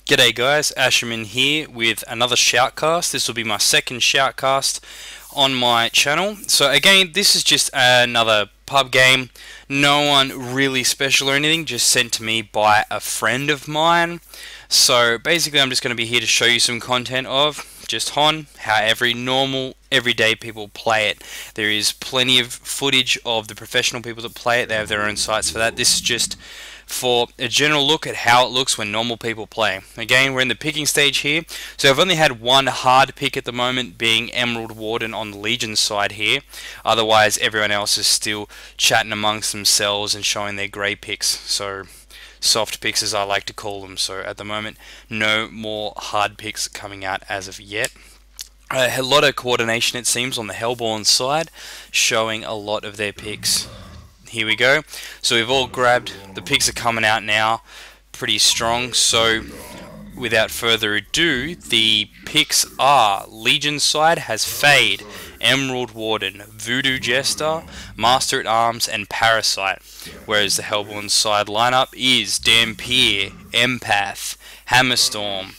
G'day guys, Ashuman here with another shoutcast. This will be my second shoutcast on my channel. So again, this is just another pub game. No one really special or anything, just sent to me by a friend of mine. So basically I'm just going to be here to show you some content of just how every normal, everyday people play it. There is plenty of footage of the professional people that play it. They have their own sites for that. This is just for a general look at how it looks when normal people play. Again, we're in the picking stage here, so I've only had one hard pick at the moment, being Emerald Warden on the Legion side here. Otherwise, everyone else is still chatting amongst themselves and showing their grey picks, so soft picks as I like to call them. So at the moment, no more hard picks coming out as of yet. A lot of coordination, it seems, on the Hellborn side, showing a lot of their picks. Here we go. So we've all grabbed, the picks are coming out now pretty strong. So without further ado, the picks are: Legion side has Fade, Emerald Warden, Voodoo Jester, Master at Arms and Parasite, whereas the Hellborn side lineup is Dampier, Empath, Hammerstorm,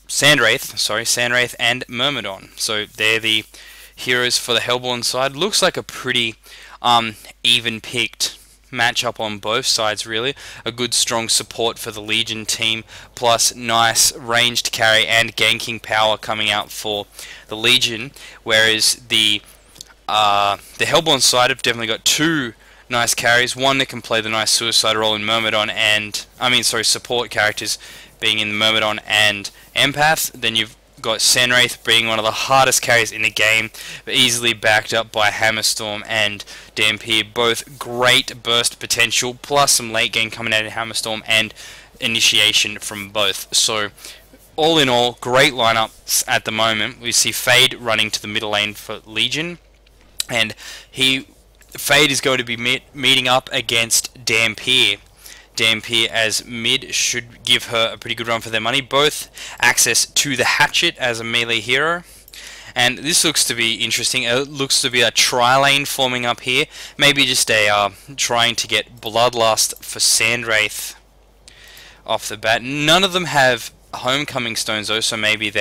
Sandwraith and Myrmidon. So they're the heroes for the Hellborn side. Looks like a pretty even picked matchup on both sides, really. A good strong support for the Legion team, plus nice ranged carry and ganking power coming out for the Legion, whereas the Hellborn side have definitely got two nice carries. One that can play the nice suicide role in Myrmidon and support characters being in Myrmidon and Empath. Then you've got Sandwraith being one of the hardest carries in the game, but easily backed up by Hammerstorm and Dampier. Both great burst potential, plus some late game coming out of Hammerstorm and initiation from both. So all in all, great lineups at the moment. We see Fade running to the middle lane for Legion, and Fade is going to be meeting up against Dampier. Dampier as mid should give her a pretty good run for their money. Both access to the hatchet as a melee hero, and this looks to be interesting. It looks to be a tri-lane forming up here, maybe just a trying to get Bloodlust for Sandwraith off the bat. None of them have homecoming stones though, so maybe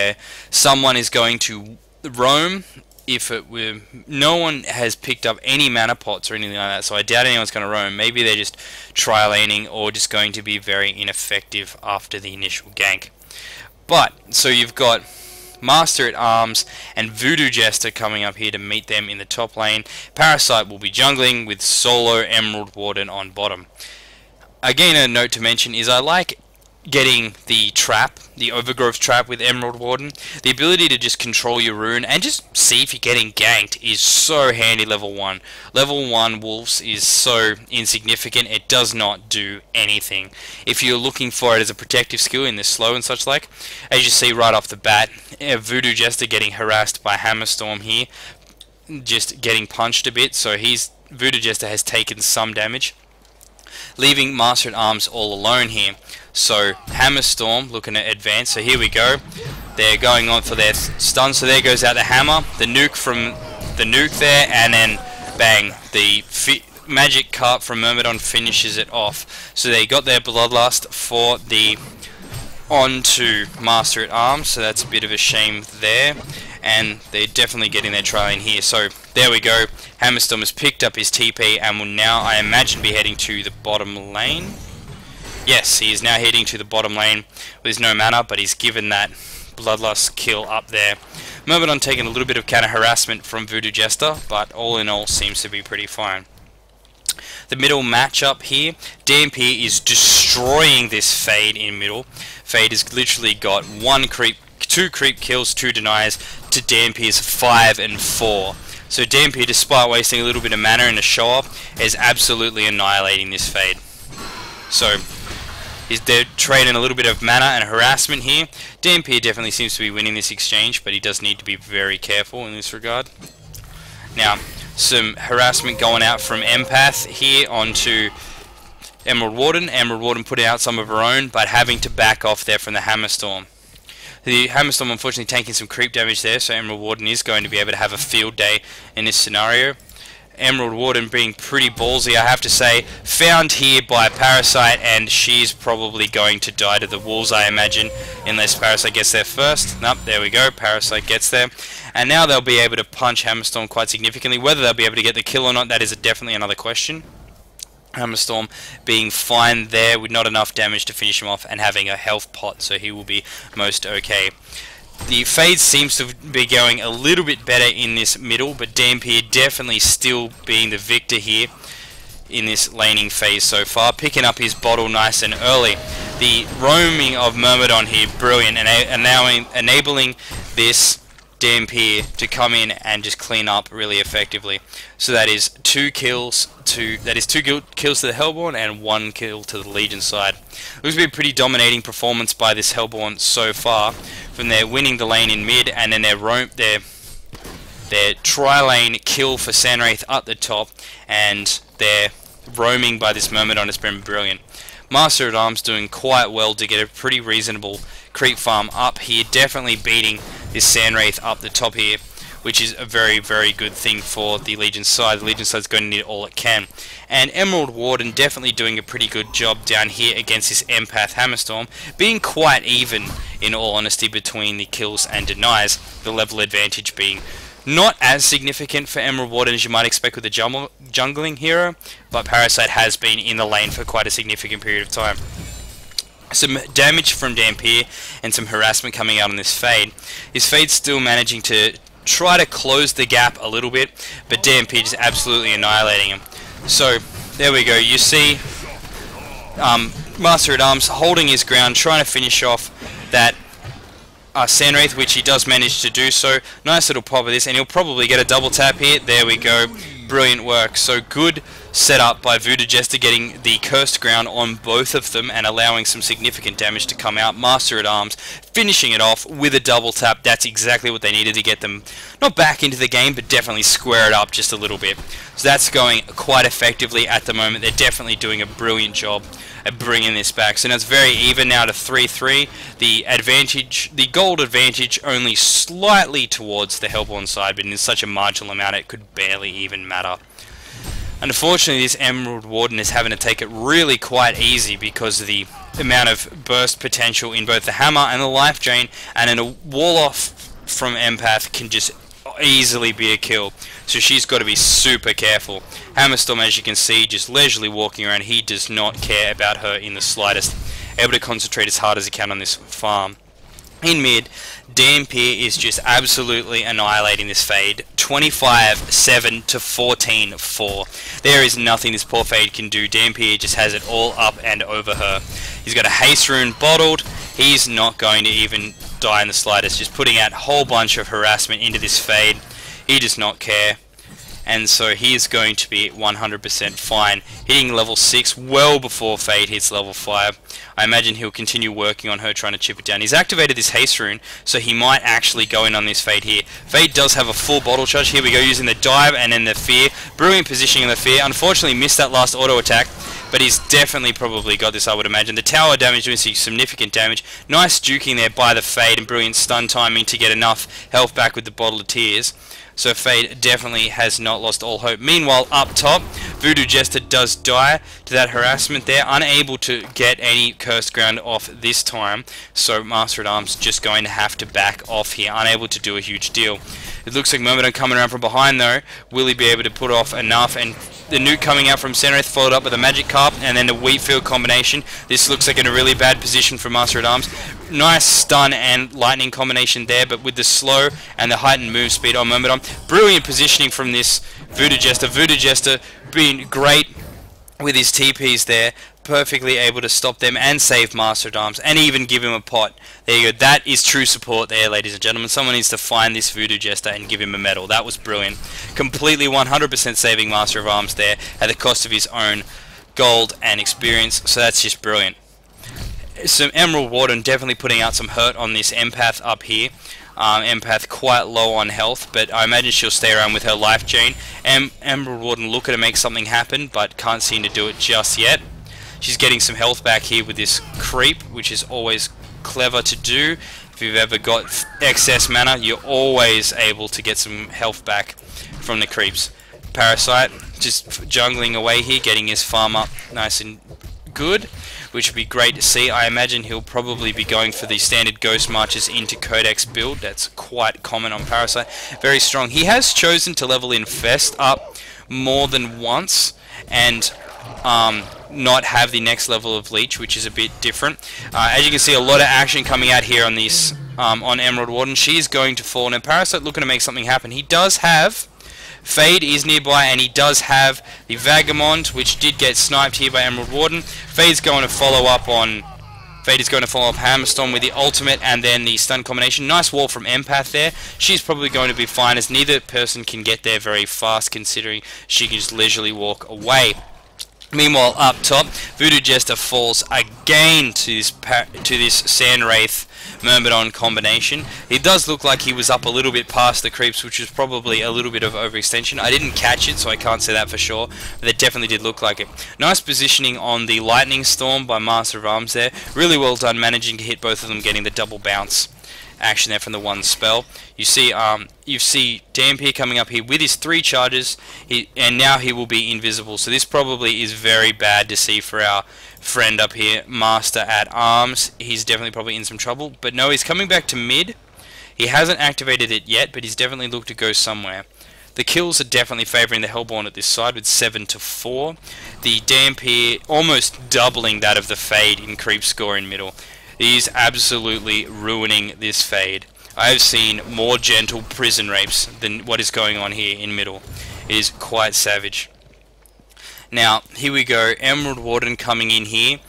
someone is going to roam. No one has picked up any mana pots or anything like that, so I doubt anyone's going to roam. Maybe they're just tri-laning or just going to be very ineffective after the initial gank. But, so you've got Master at Arms and Voodoo Jester coming up here to meet them in the top lane. Parasite will be jungling with solo Emerald Warden on bottom. Again, a note to mention is I like getting the Overgrowth trap with Emerald Warden. The ability to just control your rune and just see if you're getting ganked is so handy level 1. Level 1 Wolves is so insignificant, it does not do anything. If you're looking for it as a protective skill in this slow and such like, as you see right off the bat, Voodoo Jester getting harassed by Hammerstorm here, just getting punched a bit, so Voodoo Jester has taken some damage, leaving Master at Arms all alone here. So Hammerstorm looking at advance. So here we go. They're going on for their stun. So there goes out the hammer, the nuke from the nuke there, and then bang, the magic cart from Myrmidon finishes it off. So they got their Bloodlust for the onto Master at Arms. So that's a bit of a shame there. And they're definitely getting their try in here. So there we go. Hammerstorm has picked up his TP and will now, I imagine, be heading to the bottom lane. Yes, he is now heading to the bottom lane with no mana, but he's given that Bloodlust kill up there. Myrmidon taking a little bit of counter harassment from Voodoo Jester, but all in all seems to be pretty fine. The middle matchup here, Dampier is destroying this Fade in middle. Fade has literally got two creep kills, 2 deniers, to Dampier's 5 and 4. So Dampier, despite wasting a little bit of mana in a show-off, is absolutely annihilating this Fade. So they're trading a little bit of mana and harassment here. Dampier definitely seems to be winning this exchange, but he does need to be very careful in this regard. Now, some harassment going out from Empath here onto Emerald Warden. Emerald Warden putting out some of her own, but having to back off there from the Hammerstorm. The Hammerstorm unfortunately taking some creep damage there, so Emerald Warden is going to be able to have a field day in this scenario. Emerald Warden being pretty ballsy, I have to say. Found here by Parasite, and she's probably going to die to the wolves, I imagine, unless Parasite gets there first. Nope, there we go, Parasite gets there. And now they'll be able to punch Hammerstorm quite significantly. Whether they'll be able to get the kill or not, that is definitely another question. Hammerstorm being fine there with not enough damage to finish him off and having a health pot, so he will be most okay. The Fade seems to be going a little bit better in this middle, but Dampier definitely still being the victor here in this laning phase so far, picking up his bottle nice and early. The roaming of Myrmidon here, brilliant, and now enabling this Dampier to come in and just clean up really effectively. So that is two kills to the Hellborn and 1 kill to the Legion side. Looks to be a pretty dominating performance by this Hellborn so far. From their winning the lane in mid, and then their tri-lane kill for Sandwraith at the top, and their roaming by this Myrmidon has been brilliant. Master at Arms doing quite well to get a pretty reasonable creep farm up here, definitely beating this Sandwraith up the top here, which is a very, very good thing for the Legion side. The Legion side is going to need all it can. And Emerald Warden definitely doing a pretty good job down here against this Empath Hammerstorm, being quite even, in all honesty, between the kills and denies, the level advantage being not as significant for Emerald Warden as you might expect with a jungling hero, but Parasite has been in the lane for quite a significant period of time. Some damage from Dampier and some harassment coming out on this Fade. His Fade's still managing to try to close the gap a little bit, but Dampier just absolutely annihilating him. So there we go, you see Master at Arms holding his ground, trying to finish off that Sandwraith, which he does manage to do so. Nice little pop of this, and he'll probably get a double tap here. There we go, brilliant work. So good setup by Voodoo Jester, getting the cursed ground on both of them and allowing some significant damage to come out. Master at Arms finishing it off with a double tap. That's exactly what they needed to get them not back into the game, but definitely square it up just a little bit. So that's going quite effectively at the moment. They're definitely doing a brilliant job at bringing this back. So now it's very even now to 3-3. The advantage, the gold advantage, only slightly towards the Hellborn side, but in such a marginal amount it could barely even matter. Unfortunately, this Emerald Warden is having to take it really quite easy because of the amount of burst potential in both the hammer and the life drain, and then a wall off from Empath can just easily be a kill. So she's got to be super careful. Hammerstorm, as you can see, just leisurely walking around. He does not care about her in the slightest. Able to concentrate as hard as he can on this farm. In mid, Dampier is just absolutely annihilating this Fade. 25-7 to 14-4. There is nothing this poor Fade can do. Dampier just has it all up and over her. He's got a haste rune bottled. He's not going to even die in the slightest. Just putting out a whole bunch of harassment into this Fade. He does not care. And so he is going to be 100% fine, hitting level 6 well before Fade hits level 5. I imagine he'll continue working on her, trying to chip it down. He's activated this haste rune, so he might actually go in on this Fade here. Fade does have a full bottle charge. Here we go, using the dive and then the fear. Brilliant positioning of the fear. Unfortunately missed that last auto attack, but he's definitely probably got this, I would imagine. The tower damage doing some significant damage. Nice juking there by the Fade and brilliant stun timing to get enough health back with the Bottle of Tears. So Fade definitely has not lost all hope. Meanwhile, up top, Voodoo Jester does die to that harassment there, unable to get any cursed ground off this time. So Master at Arms just going to have to back off here, unable to do a huge deal. It looks like Myrmidon coming around from behind though. Will he be able to put off enough? And the nuke coming out from Sandwraith, followed up with a Magic Carp and then the Wheatfield combination. This looks like in a really bad position for Master at Arms. Nice stun and lightning combination there, but with the slow and the heightened move speed on Myrmidon. Brilliant positioning from this Voodoo Jester. Voodoo Jester being great with his TPs there, perfectly able to stop them and save Master at Arms and even give him a pot. There you go. That is true support there, ladies and gentlemen. Someone needs to find this Voodoo Jester and give him a medal. That was brilliant. Completely 100% saving Master of Arms there at the cost of his own gold and experience. So that's just brilliant. Some Emerald Warden definitely putting out some hurt on this Empath up here. Empath quite low on health, but I imagine she'll stay around with her life chain. Emerald Warden looking to make something happen, but can't seem to do it just yet. She's getting some health back here with this creep, which is always clever to do. If you've ever got excess mana, you're always able to get some health back from the creeps. Parasite just jungling away here, getting his farm up nice and good, which would be great to see. I imagine he'll probably be going for the standard Ghost Marches into Codex build. That's quite common on Parasite. Very strong. He has chosen to level Infest up more than once and not have the next level of Leech, which is a bit different. As you can see, a lot of action coming out here on this on Emerald Warden. She's going to fall. Now Parasite looking to make something happen. He does have Fade is nearby, and he does have the Vagamond, which did get sniped here by Emerald Warden. Fade's going to follow up on Fade is going to follow up Hammerstorm with the ultimate and then the stun combination. Nice wall from Empath there. She's probably going to be fine, as neither person can get there very fast, considering she can just leisurely walk away. Meanwhile, up top, Voodoo Jester falls again to this Sandwraith Myrmidon combination. It does look like he was up a little bit past the creeps, which was probably a little bit of overextension. I didn't catch it, so I can't say that for sure, but it definitely did look like it. Nice positioning on the Lightning Storm by Master of Arms there. Really well done, managing to hit both of them, getting the double bounce action there from the one spell. You see DMP coming up here with his 3 charges, and now he will be invisible. So this probably is very bad to see for our friend up here, Master at Arms. He's definitely probably in some trouble. But no, he's coming back to mid. He hasn't activated it yet, but he's definitely looked to go somewhere. The kills are definitely favouring the Hellborn at this side with 7-4. The DMP almost doubling that of the Fade in creep score in middle. He's absolutely ruining this Fade. I have seen more gentle prison rapes than what is going on here in middle. It is quite savage. Now, here we go. Emerald Warden coming in here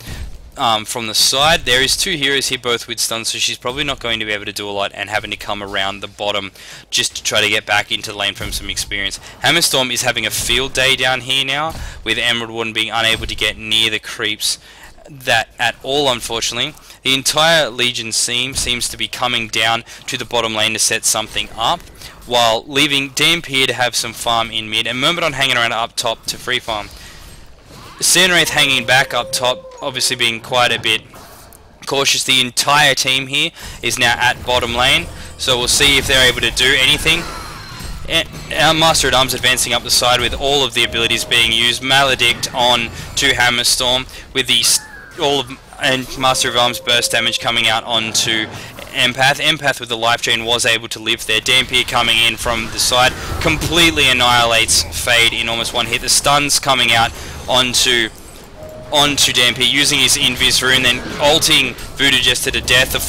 from the side. There is 2 heroes here, both with stun, so she's probably not going to be able to do a lot and having to come around the bottom just to try to get back into lane from some experience. Hammerstorm is having a field day down here now, with Emerald Warden being unable to get near the creeps that at all, unfortunately. The entire Legion seems to be coming down to the bottom lane to set something up, while leaving DMP to have some farm in mid, and Myrmidon hanging around up top to free farm. Sandwraith hanging back up top, obviously being quite a bit cautious. The entire team here is now at bottom lane, so we'll see if they're able to do anything. Our Master at Arms advancing up the side with all of the abilities being used. Maledict on to Hammerstorm with the and Master of Arms burst damage coming out onto Empath. Empath with the life chain was able to live there. Dampier coming in from the side completely annihilates Fade in almost one hit. The stuns coming out onto Dampier using his Invis rune, then ulting Voodoo Jester to death. The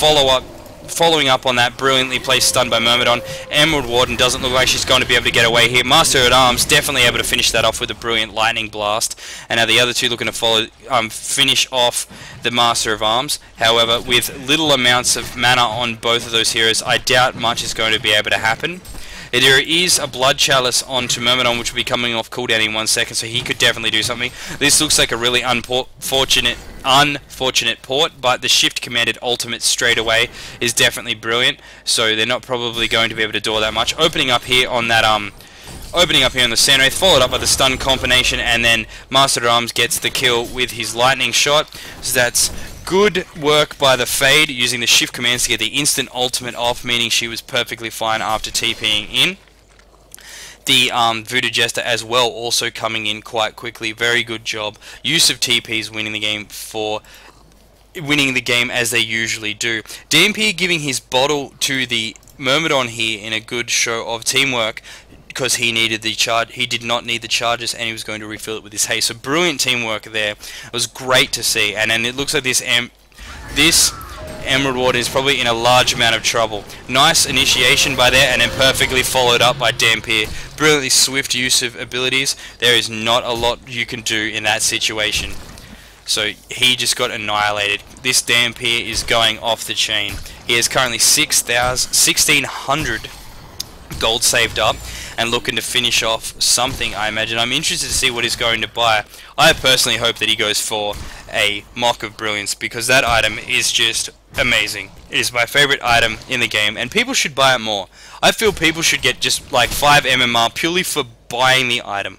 following up on that, brilliantly placed stun by Myrmidon. Emerald Warden doesn't look like she's going to be able to get away here. Master at Arms definitely able to finish that off with a brilliant lightning blast, and now the other two looking to finish off the Master of Arms. However, with little amounts of mana on both of those heroes, I doubt much is going to be able to happen. There is a Blood Chalice onto Myrmidon, which will be coming off cooldown in 1 second, so he could definitely do something. This looks like a really unfortunate port, but the shift commanded ultimate straight away is definitely brilliant, so they're not probably going to be able to do all that much. Opening up here on that Opening up here on the Sandwraith, followed up by the stun combination, and then Master at Arms gets the kill with his lightning shot. So that's good work by the Fade, using the shift commands to get the instant ultimate off, meaning she was perfectly fine after TPing in. The Voodoo Jester as well also coming in quite quickly. Very good job. Use of TPs winning the game as they usually do. DMP giving his bottle to the Myrmidon here in a good show of teamwork, because he needed the charge. He did not need the charges, and he was going to refill it with his haste. So brilliant teamwork there. It was great to see, and then it looks like this Emerald Warden is probably in a large amount of trouble. Nice initiation by there, and then perfectly followed up by Dampier. Brilliantly swift use of abilities. There is not a lot you can do in that situation. So he just got annihilated. This Dampier is going off the chain. He has currently 1,600 gold saved up, and looking to finish off something, I imagine. I'm interested to see what he's going to buy. I personally hope that he goes for a Mock of Brilliance, because that item is just amazing. It is my favorite item in the game, and people should buy it more. I feel people should get just like 5 MMR purely for buying the item.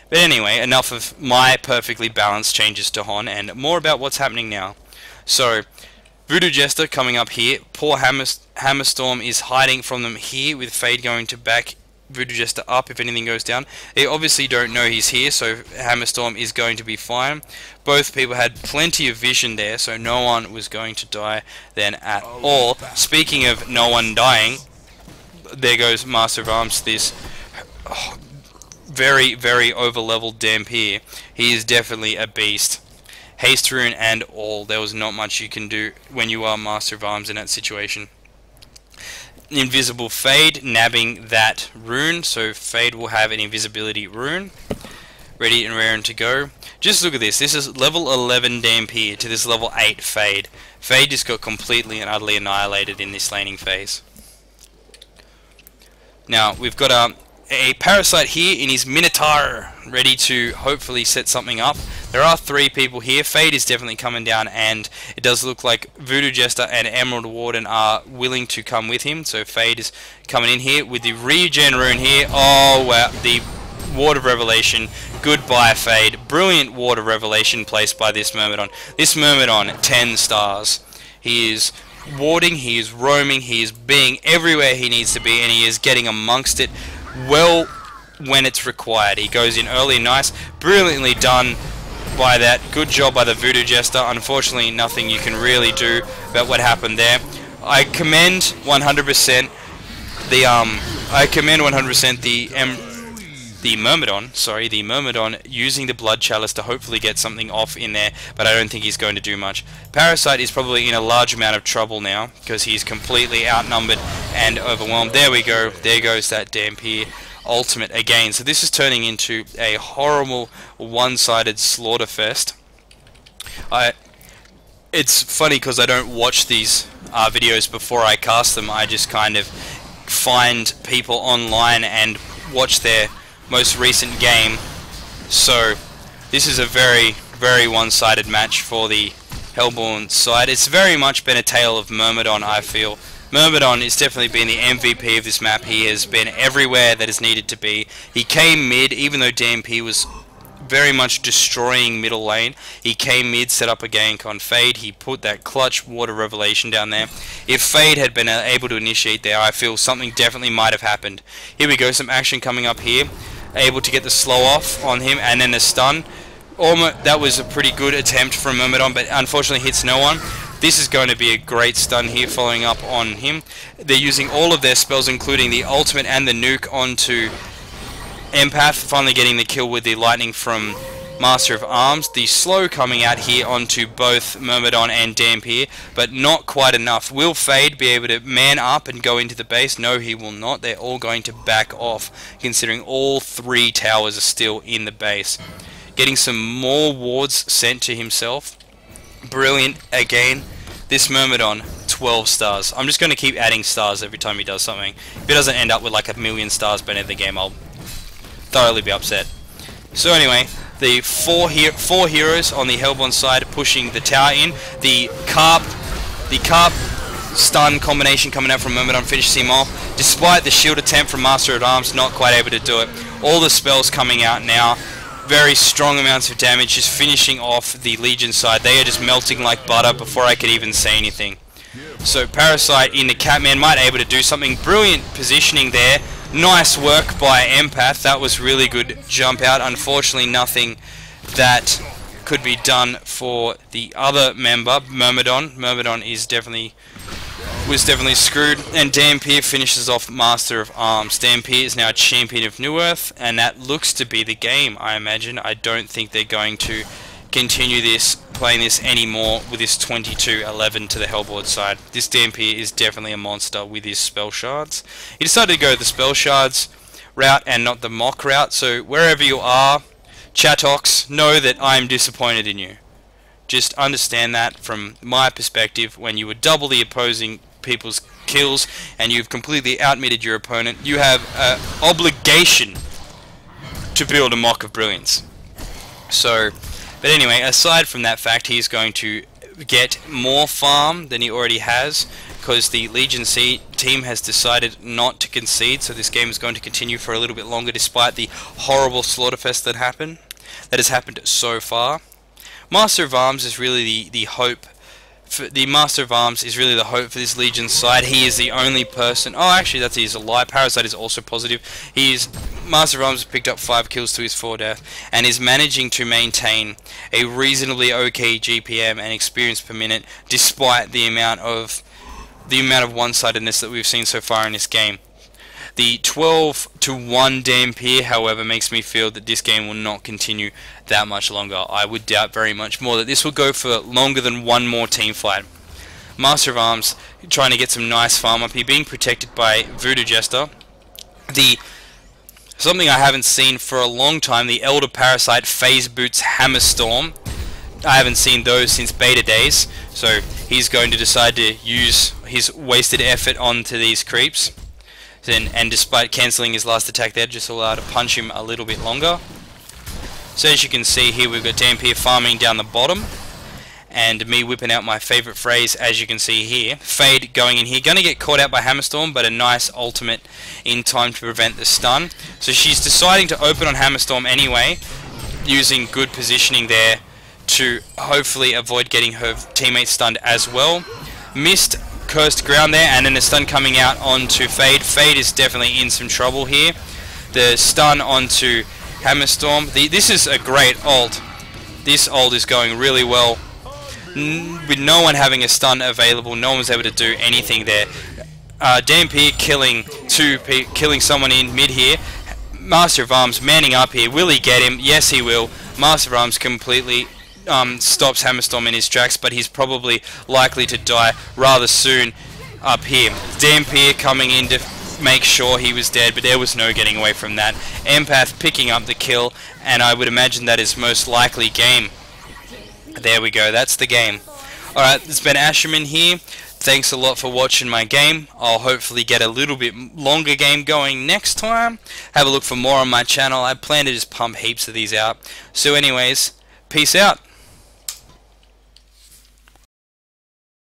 But anyway, enough of my perfectly balanced changes to Hon, and more about what's happening now. So, Voodoo Jester coming up here. Poor Hammerstorm is hiding from them here, with Fade going to back Voodoo Jester up if anything goes down. They obviously don't know he's here, so Hammerstorm is going to be fine. Both people had plenty of vision there, so no one was going to die then at all. Speaking of no one dying, there goes Master of Arms, this very, very over-leveled Dampier. He is definitely a beast. Haste rune and all. There was not much you can do when you are Master of Arms in that situation. Invisible Fade, nabbing that rune, so Fade will have an invisibility rune. Ready and raring to go. Just look at this. This is level 11 Dampier to this level 8 Fade. Fade just got completely and utterly annihilated in this laning phase. Now, we've got a Parasite here in his Minotaur, ready to hopefully set something up. There are 3 people here. Fade is definitely coming down, and it does look like Voodoo Jester and Emerald Warden are willing to come with him. So Fade is coming in here with the regen rune here. Oh wow, the Ward of Revelation. Goodbye Fade. Brilliant Ward of Revelation placed by this Myrmidon. This Myrmidon, 10 stars. He is warding, he is roaming, he is being everywhere he needs to be, and he is getting amongst it well when it's required. He goes in early and nice. Brilliantly done by that. Good job by the Voodoo Jester. Unfortunately, nothing you can really do about what happened there. I commend 100% the Myrmidon using the Blood Chalice to hopefully get something off in there, but I don't think he's going to do much. Parasite is probably in a large amount of trouble now because he's completely outnumbered and overwhelmed. There we go. There goes that Dampier ultimate again. So this is turning into a horrible one-sided slaughter fest. It's funny because I don't watch these videos before I cast them. I just kind of find people online and watch their most recent game. So this is a very, very one-sided match for the Hellborn side. It's very much been a tale of Myrmidon, I feel. Myrmidon has definitely been the MVP of this map. He has been everywhere that is needed to be. He came mid, even though DMP was very much destroying middle lane. He came mid, set up a gank on Fade. He put that clutch Ward of Revelation down there. If Fade had been able to initiate there, I feel something definitely might have happened. Here we go, some action coming up here. Able to get the slow off on him and then the stun. That was a pretty good attempt from Myrmidon, but unfortunately hits no one. This is going to be a great stun here following up on him. They're using all of their spells, including the ultimate and the nuke onto Empath, finally getting the kill with the lightning from Master of Arms. The slow coming out here onto both Myrmidon and Dampier, but not quite enough. Will Fade be able to man up and go into the base? No, he will not. They're all going to back off, considering all 3 towers are still in the base. Getting some more wards sent to himself. Brilliant again. This Myrmidon, 12 stars. I'm just going to keep adding stars every time he does something. If he doesn't end up with like 1,000,000 stars by the end of the game, I'll thoroughly be upset. So anyway, the four heroes on the Hellborn side pushing the tower in. The carp stun combination coming out from Myrmidon finishes him off. Despite the shield attempt from Master of Arms, not quite able to do it. All the spells coming out now. Very strong amounts of damage, just finishing off the Legion side. They are just melting like butter before I could even say anything. So Parasite in the Catman might able to do something. Brilliant positioning there. Nice work by Empath. That was really good jump out. Unfortunately, nothing that could be done for the other member, Myrmidon. Myrmidon was definitely screwed. And Dampier finishes off Master of Arms. Dampier is now champion of Newerth, and that looks to be the game, I imagine. I don't think they're going to continue playing this anymore with this 22-11 to the Hellboard side. This Dampier is definitely a monster with his spell shards. He decided to go the spell shards route and not the mock route, so wherever you are, Chatox, know that I am disappointed in you. Just understand that from my perspective. When you would double the opposing people's kills and you've completely outmitted your opponent, you have an obligation to build a mock of brilliance. So, but anyway, aside from that fact, he's going to get more farm than he already has, because the Legion C team has decided not to concede, so this game is going to continue for a little bit longer despite the horrible slaughterfest that has happened so far. Master of Arms is really the hope the Master of Arms is really the hope for this Legion side. He is the only person. Oh, actually, that is a lie. Parasite is also positive. Master of Arms has picked up 5 kills to his 4 death and is managing to maintain a reasonably okay GPM and experience per minute, despite the amount of one-sidedness that we've seen so far in this game. The 12-1 Dampier, however, makes me feel that this game will not continue that much longer. I would doubt very much more that this will go for longer than one more team fight. Master of Arms trying to get some nice farm up here, being protected by Voodoo Jester. Something I haven't seen for a long time, the Elder Parasite Phase Boots Hammerstorm. I haven't seen those since beta days, so he's going to decide to use his wasted effort onto these creeps. And despite cancelling his last attack there, just allowed to punch him a little bit longer. So as you can see here, we've got Dampier farming down the bottom, and me whipping out my favourite phrase, as you can see here. Fade going in here, going to get caught out by Hammerstorm, but a nice ultimate in time to prevent the stun. So she's deciding to open on Hammerstorm anyway, using good positioning there to hopefully avoid getting her teammates stunned as well. Missed Cursed Ground there, and then the stun coming out onto Fade. Fade is definitely in some trouble here. The stun onto Hammerstorm. This is a great ult. This ult is going really well. With no one having a stun available, no one was able to do anything there. Dampier killing someone in mid here. Master of Arms manning up here. Will he get him? Yes, he will. Master of Arms completely stops Hammerstorm in his tracks, but he's probably likely to die rather soon up here. Dampier coming in to make sure he was dead, but there was no getting away from that. Empath picking up the kill, and I would imagine that is most likely game. There we go, that's the game. Alright, it's been Ashuman here. Thanks a lot for watching my game. I'll hopefully get a little bit longer game going next time. Have a look for more on my channel. I plan to just pump heaps of these out. So anyways, peace out.